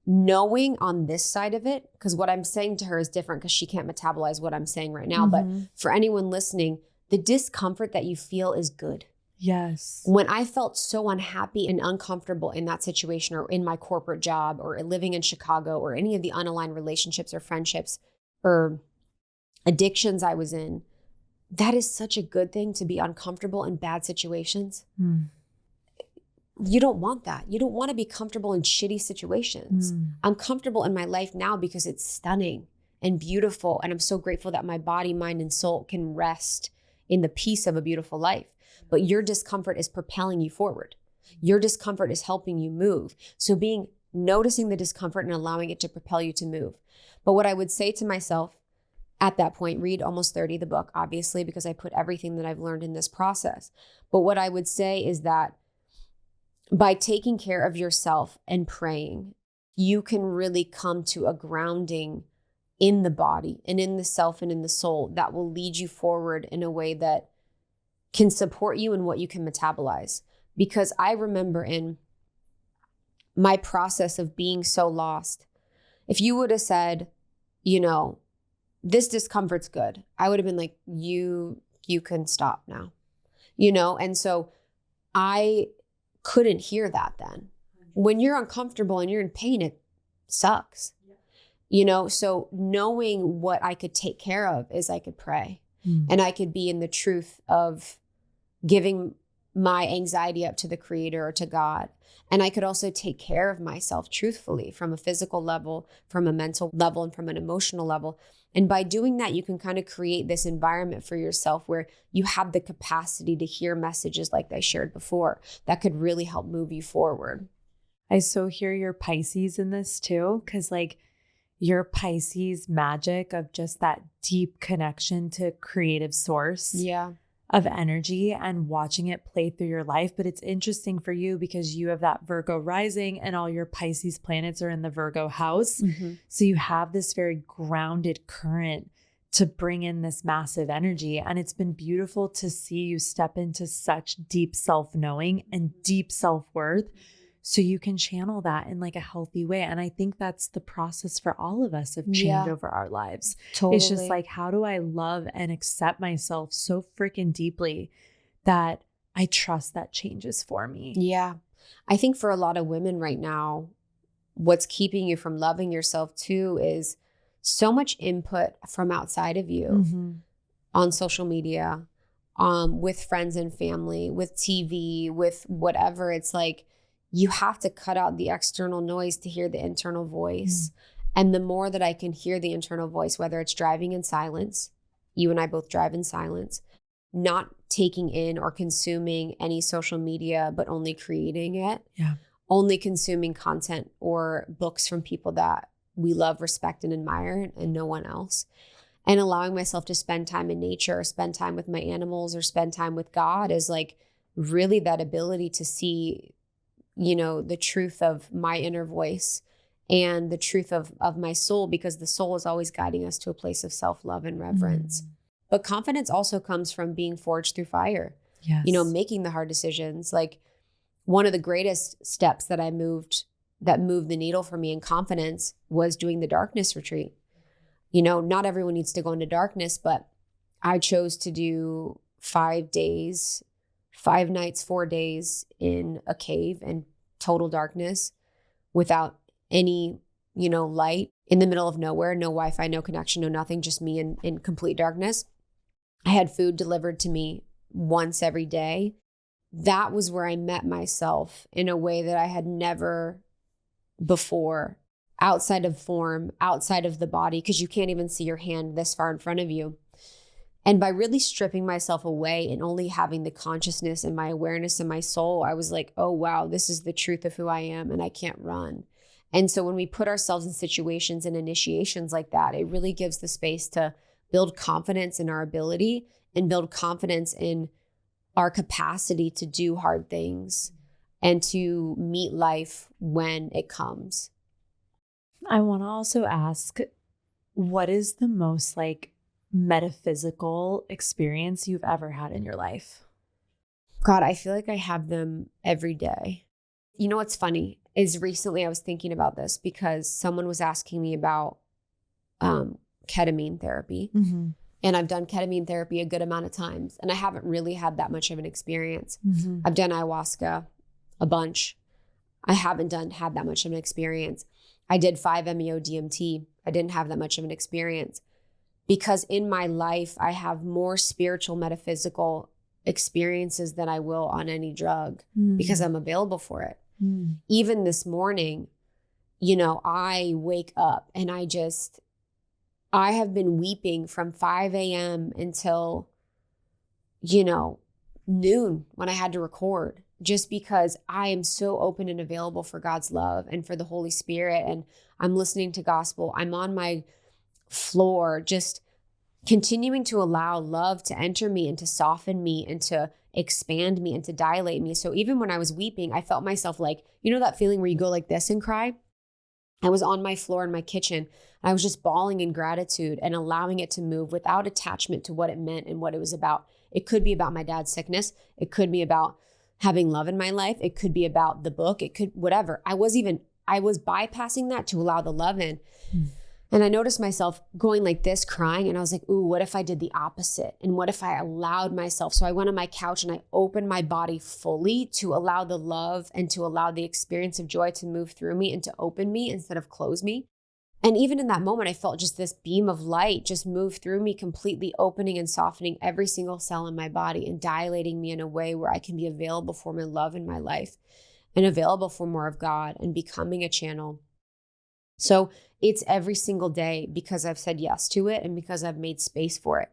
knowing on this side of it, because what I'm saying to her is different because she can't metabolize what I'm saying right now. But for anyone listening, the discomfort that you feel is good. Yes. When I felt so unhappy and uncomfortable in that situation, or in my corporate job, or living in Chicago, or any of the unaligned relationships or friendships or addictions I was in, that is such a good thing, to be uncomfortable in bad situations. You don't want that. You don't want to be comfortable in shitty situations. I'm comfortable in my life now because it's stunning and beautiful. And I'm so grateful that my body, mind, and soul can rest in the peace of a beautiful life. But your discomfort is propelling you forward. Your discomfort is helping you move. So noticing the discomfort and allowing it to propel you to move. But what I would say to myself at that point, read Almost 30, the book, obviously, because I put everything that I've learned in this process. But what I would say is that by taking care of yourself and praying, you can really come to a grounding in the body and in the self and in the soul that will lead you forward in a way that can support you in what you can metabolize. Because I remember in my process of being so lost, if you would have said, this discomfort's good, I would have been like, you can stop now, And so I couldn't hear that then. When you're uncomfortable and you're in pain, it sucks, So knowing what I could take care of is I could pray and I could be in the truth of giving my anxiety up to the creator or to God. And I could also take care of myself truthfully from a physical level, from a mental level, and from an emotional level. And by doing that, you can kind of create this environment for yourself where you have the capacity to hear messages like I shared before that could really help move you forward. I so hear your Pisces in this too, because like your Pisces magic of just that deep connection to creative source of energy and watching it play through your life. But it's interesting for you because you have that Virgo rising and all your Pisces planets are in the Virgo house. So you have this very grounded current to bring in this massive energy. And it's been beautiful to see you step into such deep self-knowing and deep self-worth. So you can channel that in like a healthy way. And I think that's the process for all of us of change over our lives. Totally. It's just like, how do I love and accept myself so freaking deeply that I trust that changes for me? Yeah. I think for a lot of women right now, what's keeping you from loving yourself too is so much input from outside of you on social media, with friends and family, with TV, with whatever. It's like, you have to cut out the external noise to hear the internal voice. And the more that I can hear the internal voice, whether it's driving in silence, you and I both drive in silence, not taking in or consuming any social media, but only creating it, only consuming content or books from people that we love, respect, and admire, and no one else. And allowing myself to spend time in nature, or spend time with my animals, or spend time with God is like really that ability to see, you know, the truth of my inner voice and the truth of my soul, because the soul is always guiding us to a place of self-love and reverence. But confidence also comes from being forged through fire, you know, making the hard decisions. Like one of the greatest steps that I moved that moved the needle for me in confidence was doing the darkness retreat. You know, not everyone needs to go into darkness, but I chose to do 5 days, 5 nights, 4 days in a cave in total darkness without any, you know, light, in the middle of nowhere, no Wi-Fi, no connection, no nothing, just me in complete darkness. I had food delivered to me once every day. That was where I met myself in a way that I had never before, outside of form, outside of the body, because you can't even see your hand this far in front of you. And by really stripping myself away and only having the consciousness and my awareness in my soul, I was like, oh, wow, this is the truth of who I am and I can't run. And so when we put ourselves in situations and initiations like that, it really gives the space to build confidence in our ability and build confidence in our capacity to do hard things and to meet life when it comes. I want to also ask, what is the most like metaphysical experience you've ever had in your life? God, I feel like I have them every day. You know what's funny is recently I was thinking about this because someone was asking me about ketamine therapy. And I've done ketamine therapy a good amount of times, and I haven't really had that much of an experience. I've done ayahuasca a bunch. I haven't had that much of an experience. I did 5-MeO DMT. I didn't have that much of an experience because in my life, I have more spiritual, metaphysical experiences than I will on any drug because I'm available for it. Even this morning, you know, I wake up and I have been weeping from 5 a.m. until, you know, noon when I had to record, just because I am so open and available for God's love and for the Holy Spirit. And I'm listening to gospel. I'm on my floor, just continuing to allow love to enter me and to soften me and to expand me and to dilate me. So even when I was weeping, I felt myself like, you know, that feeling where you go like this and cry? I was on my floor in my kitchen. I was just bawling in gratitude and allowing it to move without attachment to what it meant and what it was about. It could be about my dad's sickness. It could be about having love in my life. It could be about the book. It could, whatever. I was bypassing that to allow the love in. And I noticed myself going like this, crying. And I was like, ooh, what if I did the opposite? And what if I allowed myself? So I went on my couch and I opened my body fully to allow the love and to allow the experience of joy to move through me and to open me instead of close me. And even in that moment, I felt just this beam of light just move through me, completely opening and softening every single cell in my body and dilating me in a way where I can be available for my love in my life and available for more of God and becoming a channel. So it's every single day because I've said yes to it and because I've made space for it.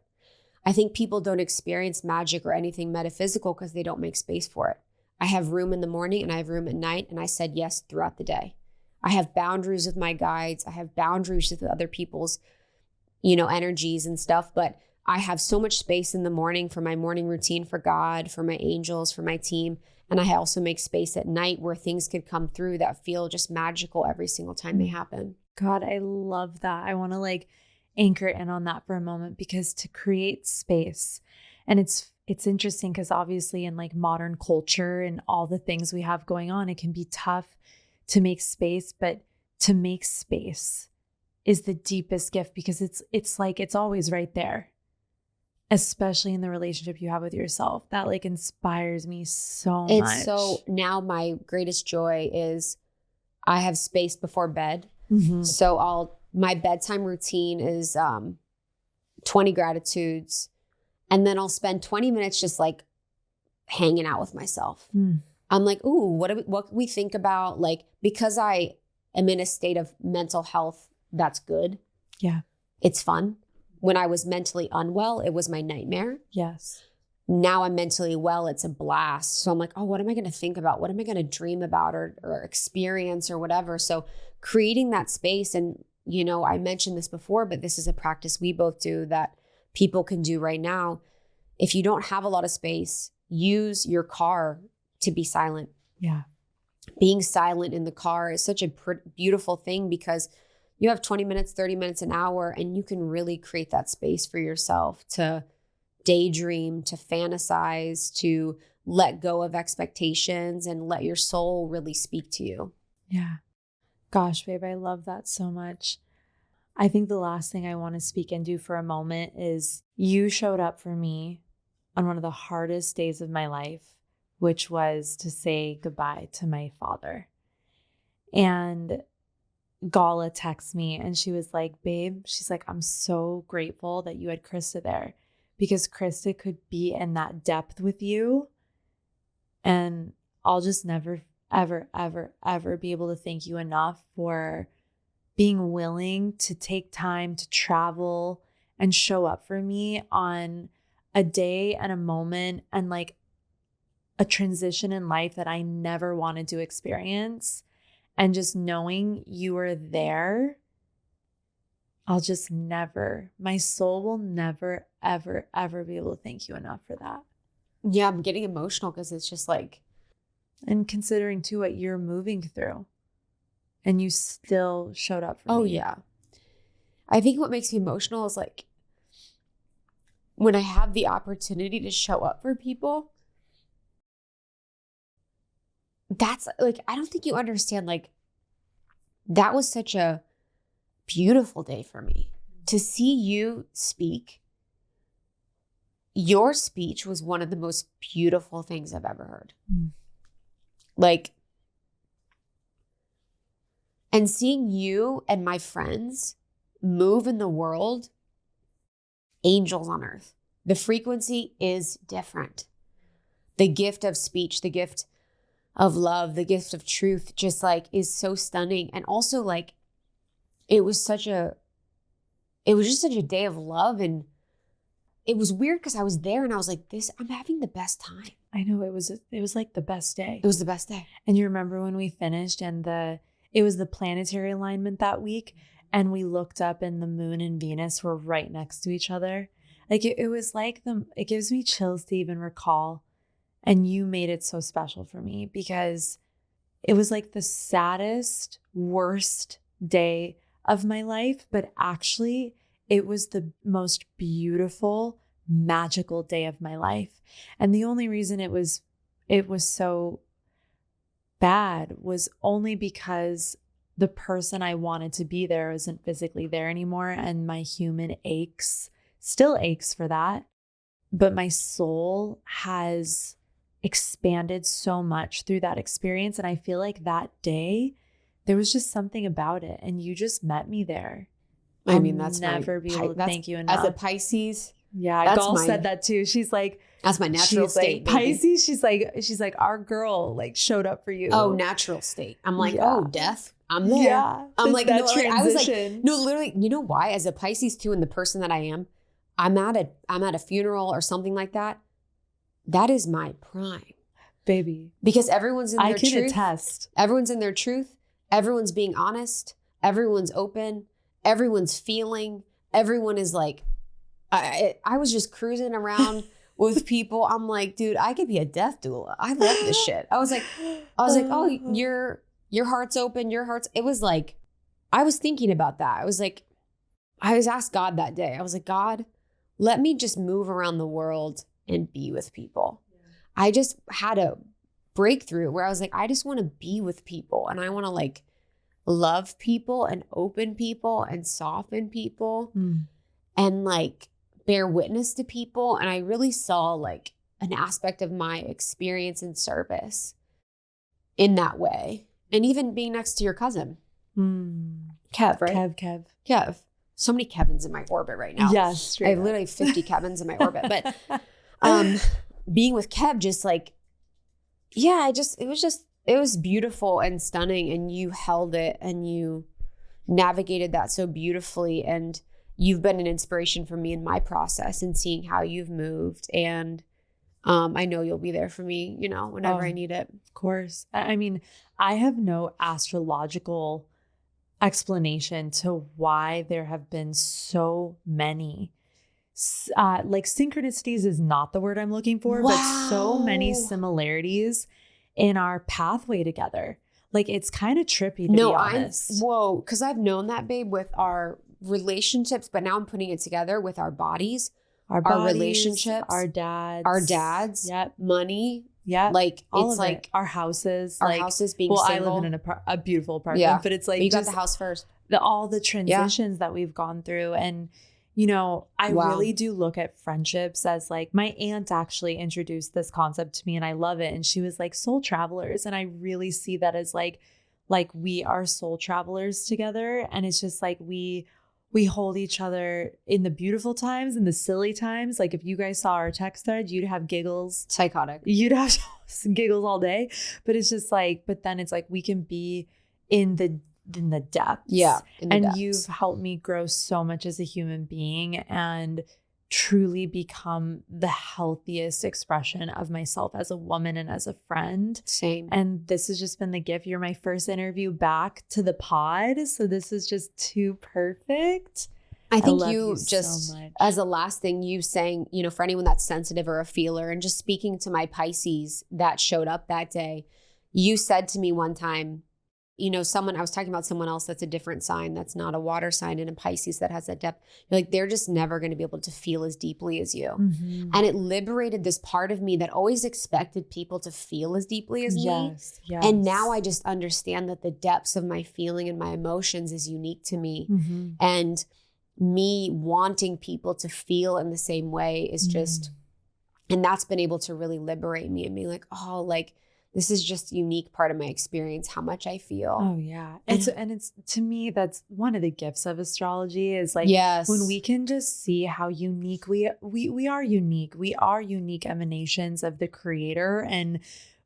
I think people don't experience magic or anything metaphysical because they don't make space for it. I have room in the morning and I have room at night, and I said yes throughout the day. I have boundaries with my guides. I have boundaries with other people's, energies and stuff, but I have so much space in the morning for my morning routine, for God, for my angels, for my team. And I also make space at night where things could come through that feel just magical every single time they happen. God, I love that. I want to anchor in on that for a moment, because to create space, and it's interesting because obviously in modern culture and all the things we have going on, it can be tough to make space, but to make space is the deepest gift, because it's always right there, especially in the relationship you have with yourself. That inspires me so much. So now my greatest joy is I have space before bed. Mm-hmm. So my bedtime routine is 20 gratitudes, and then I'll spend 20 minutes just hanging out with myself. I'm like, ooh, what can we think about? Because I am in a state of mental health, that's good. Yeah. It's fun. When I was mentally unwell, it was my nightmare. Yes. Now I'm mentally well, it's a blast. So I'm like, oh, what am I going to think about? What am I going to dream about or experience or whatever? So creating that space, and, I mentioned this before, but this is a practice we both do that people can do right now. If you don't have a lot of space, use your car to be silent. Yeah. Being silent in the car is such a beautiful thing, because you have 20 minutes, 30 minutes, an hour, and you can really create that space for yourself to daydream, to fantasize, to let go of expectations and let your soul really speak to you. Yeah. Gosh, babe, I love that so much. I think the last thing I want to speak into for a moment is you showed up for me on one of the hardest days of my life, which was to say goodbye to my father. And Gala texted me and she was like, babe, she's like, I'm so grateful that you had Krista there, because Krista could be in that depth with you. And I'll just never, ever, ever, ever be able to thank you enough for being willing to take time to travel and show up for me on a day and a moment and a transition in life that I never wanted to experience. And just knowing you were there, I'll just never, my soul will never, ever, ever be able to thank you enough for that. Yeah, I'm getting emotional because it's just and considering too what you're moving through, and you still showed up for me. Oh yeah. I think what makes me emotional is when I have the opportunity to show up for people. That's I don't think you understand, that was such a beautiful day for me to see you speak. Your speech was one of the most beautiful things I've ever heard. And seeing you and my friends move in the world, angels on earth. The frequency is different. The gift of speech, the gift of love, the gift of truth just is so stunning. And also it was just such a day of love. And it was weird because I was there and I was like, I'm having the best time. I know, it was the best day. It was the best day. And you remember when we finished and it was the planetary alignment that week, and we looked up and the moon and Venus were right next to each other. It was it gives me chills to even recall. And you made it so special for me because it was the saddest, worst day of my life, but actually it was the most beautiful, magical day of my life. And the only reason it was so bad was only because the person I wanted to be there isn't physically there anymore, and my human still aches for that. But my soul has expanded so much through that experience. And I feel like that day there was just something about it. And you just met me there. I mean, that's never be able to thank you enough. As a Pisces. Yeah, Gaul said that too. She's like, that's my natural state. Like, Pisces, she's like, our girl like showed up for you. Oh, natural state. I'm like, oh, death. I'm there. Yeah. I'm like, no, transition. I was like, no, literally, you know why? As a Pisces too, and the person that I am, I'm at a funeral or something like that. That is my prime. Baby. Because everyone's in their truth. I can attest. Everyone's in their truth. Everyone's being honest. Everyone's open. Everyone's feeling. Everyone is like, I was just cruising around with people. I'm like, dude, I could be a death doula. I love this shit. I was like, oh, your heart's open. It was like, I was thinking about that. I was like, I was asked God that day. I was like, God, let me just move around the world and be with people. Yeah. I just had a breakthrough where I was like, I just want to be with people. And I want to like love people and open people and soften people and like bear witness to people. And I really saw like an aspect of my experience and service in that way. And even being next to your cousin, Kev, right? Kev. So many Kevins in my orbit right now. Yes. I have literally 50 Kevins in my orbit. But being with Kev, just like, yeah, it was beautiful and stunning. And you held it and you navigated that so beautifully. And you've been an inspiration for me in my process and seeing how you've moved. And I know you'll be there for me, you know, whenever I need it. Of course. I mean, I have no astrological explanation to why there have been so many like synchronicities is not the word I'm looking for, but so many similarities in our pathway together. Like it's kind of trippy to be honest. Whoa, because I've known that, babe, with our relationships, but now I'm putting it together with our bodies, our relationships, our dads, yep, money. Yeah. Like all it's like our houses, being single. I live in a beautiful apartment, but it's like, but you got the house first. All the transitions that we've gone through. And, you know, I really do look at friendships as like, my aunt actually introduced this concept to me and I love it. And she was like soul travelers. And I really see that as like we are soul travelers together. And it's just like, we hold each other in the beautiful times and the silly times. Like if you guys saw our text thread, you'd have giggles. Psychotic. You'd have giggles all day. But it's just like, but then it's like we can be in the depths. Yeah. And you've helped me grow so much as a human being and truly become the healthiest expression of myself as a woman and as a friend. Same. And this has just been the gift. You're my first interview back to the pod. So this is just too perfect. I think you just, so as a last thing, you saying, you know, for anyone that's sensitive or a feeler, and just speaking to my Pisces that showed up that day, you said to me one time, you know, I was talking about someone else that's a different sign, that's not a water sign, and a Pisces that has that depth. You're like, they're just never going to be able to feel as deeply as you. Mm-hmm. And it liberated this part of me that always expected people to feel as deeply as me. Yes. And now I just understand that the depths of my feeling and my emotions is unique to me. Mm-hmm. And me wanting people to feel in the same way is just, and that's been able to really liberate me and be like, oh, like, this is just a unique part of my experience, how much I feel. Oh yeah. And it's to me, that's one of the gifts of astrology is like, when we can just see how unique we are unique. We are unique emanations of the creator, and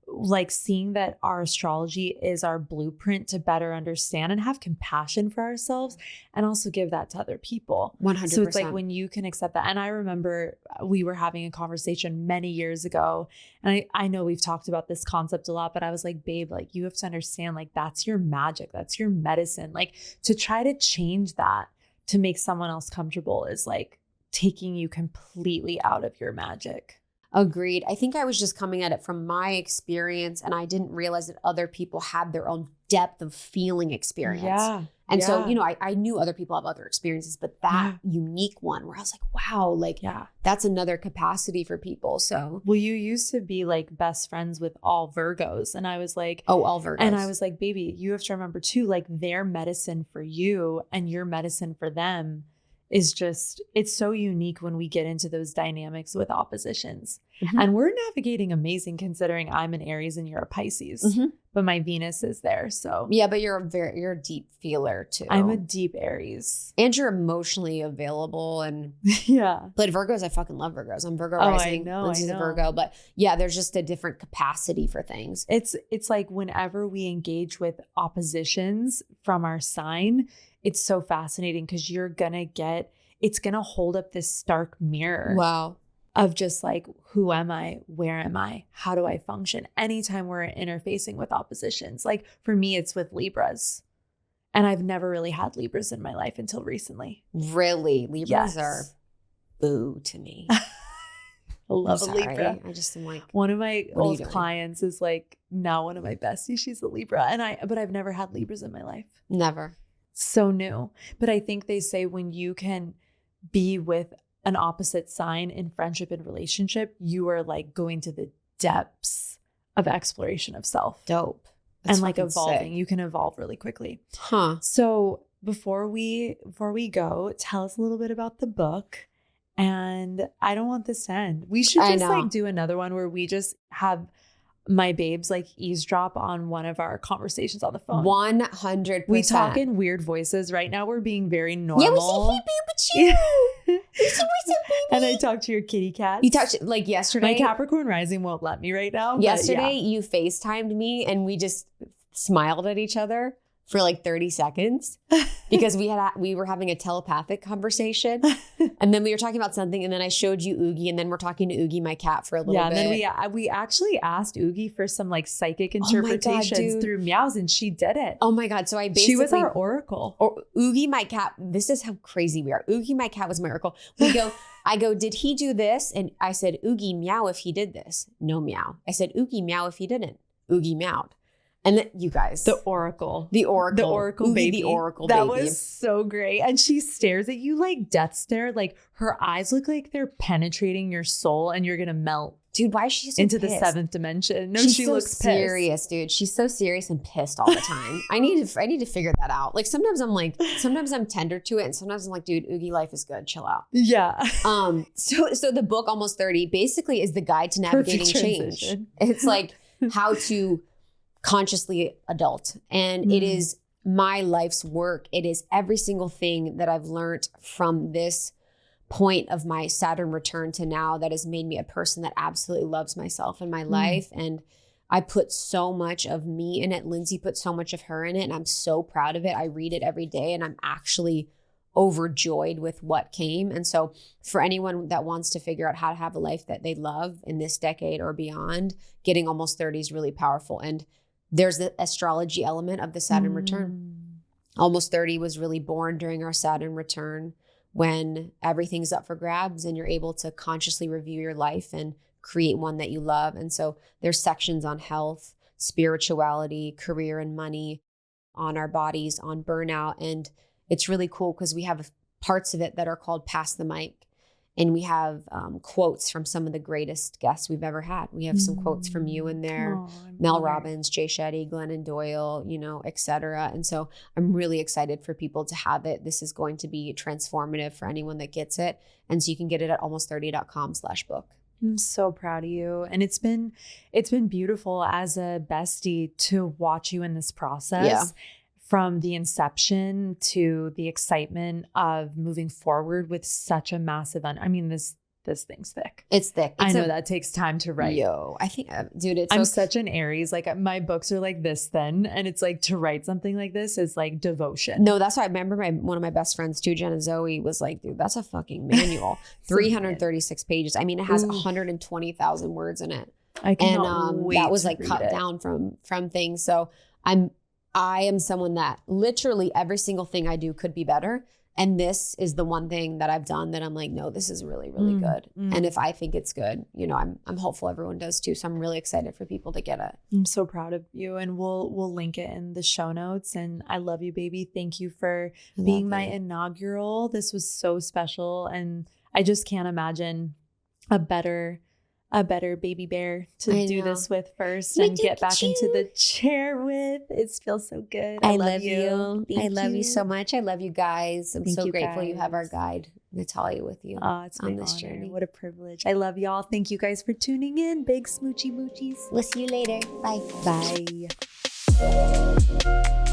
like seeing that our astrology is our blueprint to better understand and have compassion for ourselves and also give that to other people. 100%. So it's like when you can accept that. And I remember we were having a conversation many years ago, and I know we've talked about this concept a lot, but I was like, babe, like you have to understand, like that's your magic. That's your medicine. Like to try to change that to make someone else comfortable is like taking you completely out of your magic. Agreed. I think I was just coming at it from my experience, and I didn't realize that other people had their own depth of feeling experience. Yeah. And so, you know, I knew other people have other experiences, but that unique one where I was like, wow, like that's another capacity for people. So, well, you used to be like best friends with all Virgos. And I was like, oh, all Virgos. And I was like, baby, you have to remember too, like their medicine for you and your medicine for them is just, it's so unique when we get into those dynamics with oppositions. And we're navigating amazing considering I'm an Aries and you're a Pisces, but my Venus is there. So yeah, but you're a deep feeler too. I'm a deep Aries. And you're emotionally available. And yeah. but Virgos, I fucking love Virgos. I'm Virgo rising. Lindsay's a Virgo. But yeah, there's just a different capacity for things. It's like whenever we engage with oppositions from our sign, it's so fascinating because it's gonna hold up this stark mirror. Wow. Of just like, who am I? Where am I? How do I function? Anytime we're interfacing with oppositions, like for me, it's with Libras. And I've never really had Libras in my life until recently. Really? Libras are boo to me. I love a Libra. I just am like, one of my old clients is like now one of my besties. She's a Libra. But I've never had Libras in my life. Never. So new. But I think they say when you can be with an opposite sign in friendship and relationship, you are like going to the depths of exploration of self. Dope. That's and like evolving. Sick. You can evolve really quickly. Huh. So before we go, tell us a little bit about the book. And I don't want this to end. We should just like do another one where we just have my babes like eavesdrop on one of our conversations on the phone. 100%. We talk in weird voices. Right now we're being very normal. Yeah, we say hey baby, but you. And I talked to your kitty cats. You talked like yesterday. My Capricorn rising won't let me right now. Yesterday you FaceTimed me and we just smiled at each other for like 30 seconds because we were having a telepathic conversation and then we were talking about something and then I showed you Oogie and then we're talking to Oogie, my cat, for a little bit. And then we actually asked Oogie for some like psychic interpretations through meows and she did it. Oh my God. So she was our oracle. Oogie, my cat, this is how crazy we are. Oogie, my cat was my oracle. I go, did he do this? And I said, Oogie, meow if he did this. No meow. I said, Oogie, meow if he didn't. Oogie meowed. And then you guys. The oracle baby. The oracle baby. That was so great. And she stares at you like death stare. Like her eyes look like they're penetrating your soul and you're going to melt. Dude, why is she so into pissed? The seventh dimension? No, she so looks serious, pissed. Dude. She's so serious and pissed all the time. I need to figure that out. Like sometimes I'm tender to it, and sometimes I'm like, dude, Oogie, life is good. Chill out. Yeah. So the book Almost 30 basically is the guide to navigating change. It's like how to consciously adult, and it is my life's work. It is every single thing that I've learned from this point of my Saturn return to now that has made me a person that absolutely loves myself in my life. And I put so much of me in it. Lindsay put so much of her in it, and I'm so proud of it. I read it every day and I'm actually overjoyed with what came. And so for anyone that wants to figure out how to have a life that they love in this decade or beyond, getting Almost 30 is really powerful. And there's the astrology element of the Saturn return. Almost 30 was really born during our Saturn return, when everything's up for grabs and you're able to consciously review your life and create one that you love. And so there's sections on health, spirituality, career and money, on our bodies, on burnout. And it's really cool because we have parts of it that are called Pass the Mic. And we have quotes from some of the greatest guests we've ever had. We have some quotes from you in there, Mel Robbins, Jay Shetty, Glennon Doyle, et cetera. And so I'm really excited for people to have it. This is going to be transformative for anyone that gets it. And so you can get it at almost30.com/book. I'm so proud of you. And it's been beautiful as a bestie to watch you in this process. Yeah. From the inception to the excitement of moving forward with such a massive, this thing's thick. It's thick. I know that takes time to write. I think, dude, I'm such an Aries. Like my books are like this thin, and it's like to write something like this is like devotion. No, that's why I remember one of my best friends too, Jen and Zoe, was like, dude, that's a fucking manual. 336 pages. I mean, it has 120,000 words in it. I cannot wait that was like to cut read it. down from things. So I am someone that literally every single thing I do could be better. And this is the one thing that I've done that I'm like, no, this is really, really good. And if I think it's good, I'm hopeful everyone does too. So I'm really excited for people to get it. I'm so proud of you, and we'll link it in the show notes. And I love you, baby. Thank you for being my inaugural. This was so special. And I just can't imagine a better a better baby bear to do this with first and get back into the chair with. It feels so good. I love you. I love you so much. I love you guys. I'm so grateful you have our guys. guide, Natalia, with you It's on my this honor. journey. What a privilege. I love y'all. Thank you guys for tuning in. Big smoochy moochies. We'll see you later. Bye. Bye.